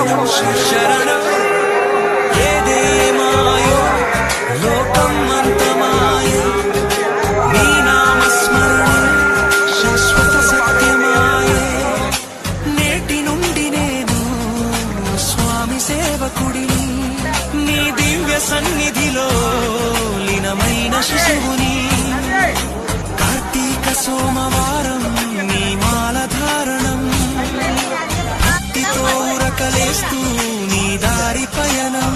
శరణం ఏదేమాయో లోకం అంతమాయ నీ నామస్మరణ శాశ్వత సత్యమాయ నేటి నుండి నేను స్వామి సేవకుడిని నీ దివ్య సన్నిధిలో లీనమైన శిశువుని కార్తీక సోమవారం నీ మాల ధారణం భక్తితో ఉరకలేస్తూ నీ దారి పయనం